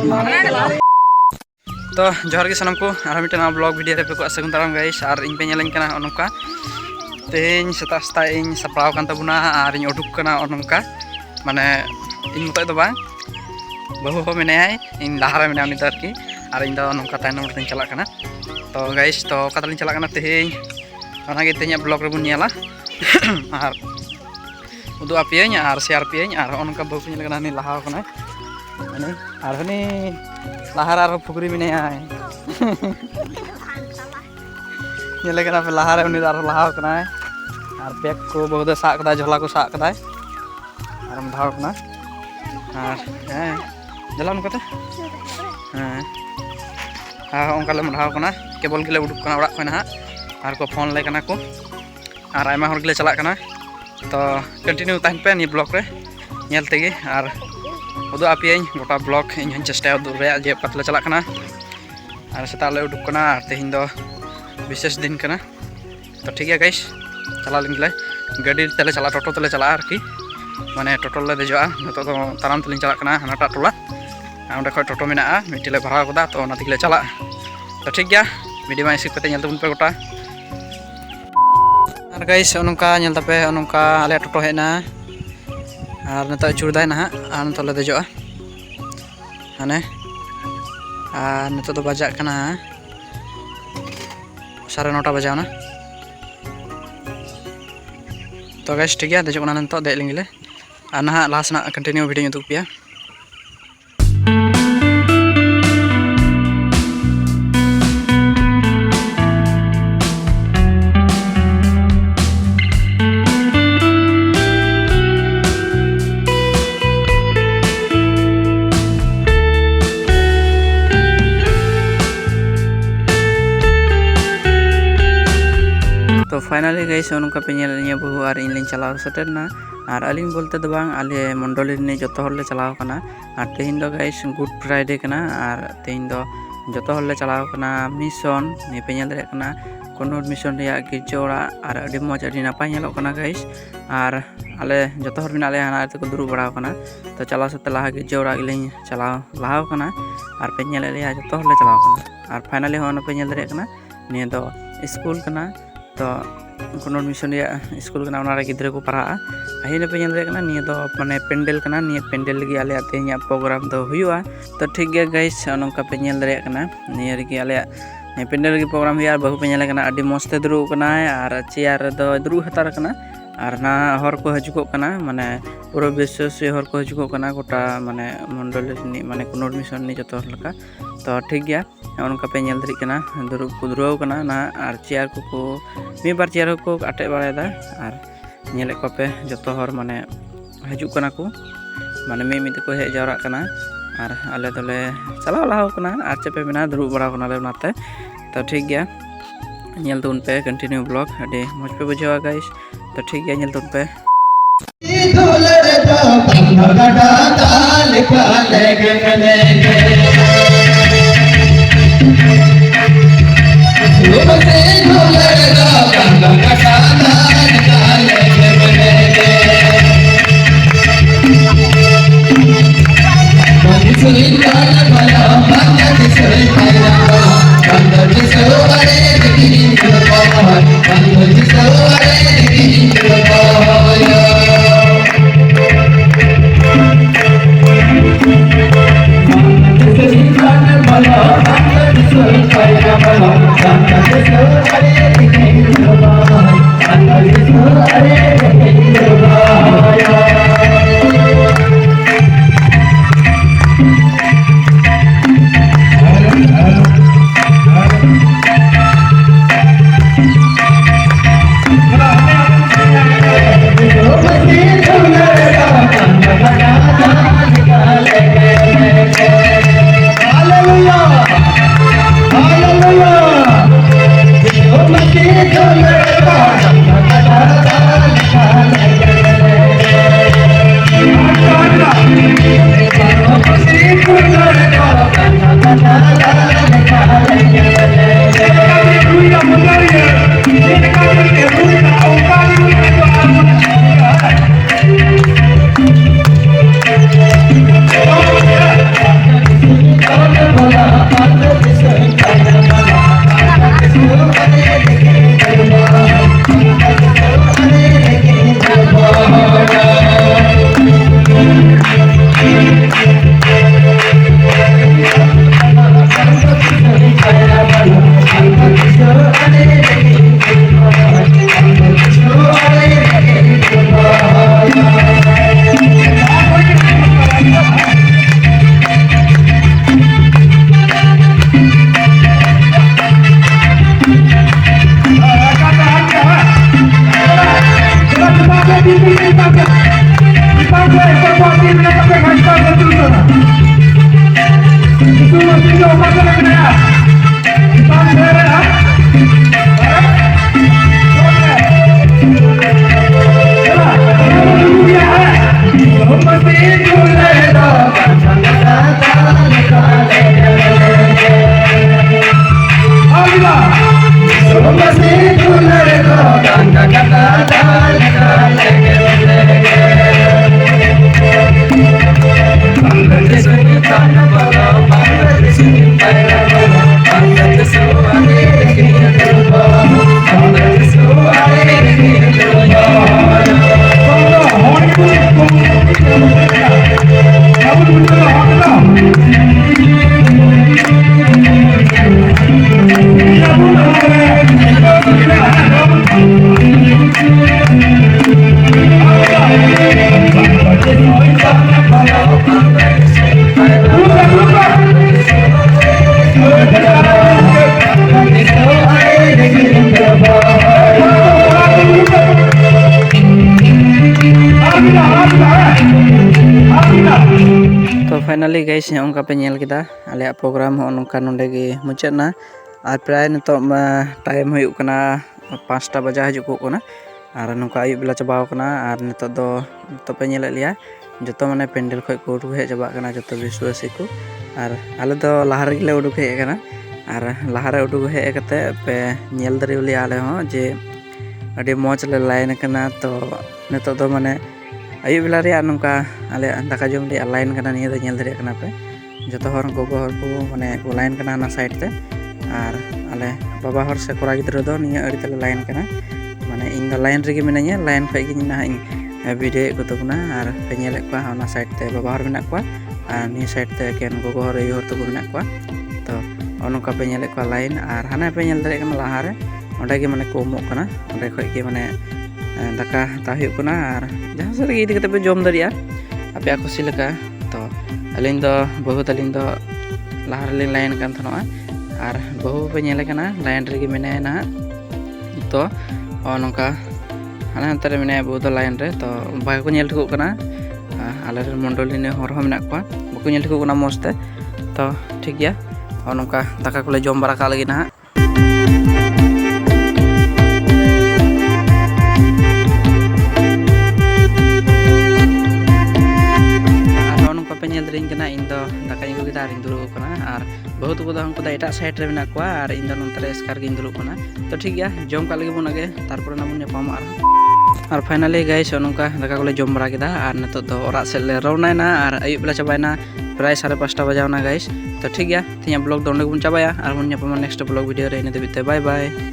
तो जोहार के सानम को आर मिटना ब्लॉग वीडियो रे पे को सगुन दाराम गाइस और इन पे नेलन कना नोंका तेज सेता सेता इन सपड़ाव कान तबुना और इन उडुक कना नोंका माने इन मत दो बांग बहु हो मेनाय इन लहारा मेना उनी तारकी और इन दो नोंका तायनम रे चला कना तो गाइस तो कतलिन चला कना तेज ओना गे तेज ब्लॉग रे बुन नेला और उदु आपियन और शेयर पियन और नोंका बहु नेल कना नि लहाव कना माने और हनी लहारा रो फुकरी मेनाय नेले कना पे लहारे उनी दार लहाव कना और बैग को बहुत साक कदा झोला को साक कदा और हम धाव कना और हैं जलान कते हां ओंका ले धाव कना केबल गेले उडुक कना ओड़ा खना और को फोन ले कना को और आयमा हर गेले चला कना तो कंटिन्यू ताहन पे नि ब्लॉग रे नेल तेगे और उदु आपियन गोटा ब्लॉग इन चेष्टा उदु रे जे पतला चला कना और सेता ले उडुक कना तेहिन दो विशेष दिन कना तो ठीक है गाइस चला लिंगले गाड़ी तेले चला टोटो तेले चला आरकी माने टोटो ले देजोआ नतो तो ताराम तेलिन चला कना हनाटा टोला ओंडे खय टोटो मेना मिटिले भराव कदा तो ओना तिगले चला तो ठीक गया वीडियो मा स्किप कते नेल तबुन पे गोटा और गाइस ओनका नेल तपे ओनका आले टोटो हेना और नतो चुरदाय ना और नतो ले देजोआ हाने और नतो तो बजा कना 9:30 बजे ना तो गाइस ठीक है देजोना नतो दे लिंगले और ना लास्ट ना कंटिन्यू वीडियो यूट्यूब पे तो फाइनली गाइस उनका पे नेल बहु और इन लिन चलाव सटरना और अलिंग बोलते दो बांग आले मंडली ने जतो हर ले चलाव कना और तेहिन दो गाइस गुड फ्राइडे कना और तेहिन दो जतो हर ले चलाव कना मिशन ने पे नेल रे कना कोनोर मिशन रिया गिरजोड़ा और अडी मज अडी नापाय नेलो कना गाइस और आले जतो हर मिना ले हाना ते को दुरु बड़ाव कना तो चलाव सते लाहा गिरजोड़ा गिलिन चलाव लाहाव कना और पे नेल रे जतो हर ले चलाव कना और फाइनली होन पे नेल रे कना ने दो स्कूल कना तो कोनोर मिशन स्कूल कना ओना रे गिद्रे को पढ़ा अहिने पे नेल रे कना निया दो माने पेंडल कना निया पेंडल लगी आले तेया प्रोग्राम दो हुआ तो ठीक गया गाइस नोंका पे नेल रे कना निया रे आले पेंडल लगी प्रोग्राम हुआ बहु पे नेल कना अडी मस्त दुरु कना और चेयर दो दुरु हतार कना और ना हर को हजुको कना माने पूरा विश्वास हर को हजुको कना गोटा माने मंडल माने कोनोर मिशन नि जतो लका तो ठीक गया उनका पे नेल दरी कना दुरु कुदरो कना ना और चेयर को मी बार चेयर को आटे बारेदा और नेले को पे जतो हर माने हजुक कना को माने मी को हे जावरा कना और आले दोले चलाव लाहो कना और चेपे बिना दुरु बड़ा कना ले नाते तो ठीक गया नेल तुन पे कंटिन्यू ब्लॉग अडे मज पे बुझावा गाइस तो ठीक गया नेल तुन पे तो फाइनली गाइस नोंका पे नेल केदा आले प्रोग्राम हो नोंका नोंडे गे मुचादना और प्राय नितो टाइम हुयुक कना 5टा बजा हजु को कना और नोंका आयु बेला चबाव कना और नितो पे नेल लिया जतो माने पेंडल खय को उडुक हे चबा कना जतो विश्वासी को और आले दो लाहार गिले उडुक हे कना और लाहार उडुक हे कते पे नेल दरी लिया आले हो जे अडी मौज ले लाइन कना तो नितो दो माने आयु बेला रे नोंका आले दाका जम रे लाइन कना निया नेल दरे कना पे जतो हर गोगो हर को माने को लाइन कना ना साइड ते और आले बाबा हर से कोरा गिद्रो दो निया अडी तले लाइन कना माने इन द लाइन रे गे मिनाया लाइन पे गे ना इन वीडियो को तबना और पे नेल को ना साइड ते बाबा हर मेना को और नि साइड ते केन गोगो हर हर तो मेना को तो नोंका पे नेल को लाइन और हाना पे नेल दरे कना लाहा रे ओंडे गे माने को मो कना ओंडे खय गे माने दाका ताहुकना और जहाँ से इदी कते पे जम दरिया आपे खुशी लगा तो अलिन दो बहुत अलिन दो लाहार लाइन कान थनोआ और बहु पे नेले कना लाइन रे मेने ना तो नोंका हाना अंतर मेने बहुत लाइन रे तो बाय को नेल ठको कना आले मंडली ने हर हो मेना को बको नेल ठको कना मस्ते तो ठीक गया और नोंका दाका कोले जम बारा का लगी ना इन दाका को गिदा दुरुब कना और बहुत को हमको एटा साइड रे मेना को और इन नंतर स्कार गिन दुरुब कना तो ठीक गया जम का लगे बन आगे तारपर ना बन पाम और फाइनली गाइस नोंका दाका कोले जम बरा केदा और नितो दो ओरा से ले रौनायना और आयु बेला चबायना प्राय 5:30 बजावना गाइस तो ठीक गया थिया ब्लॉग दोंडे बन चबाया और बन नेक्स्ट ब्लॉग वीडियो रे इन देबिते बाय बाय।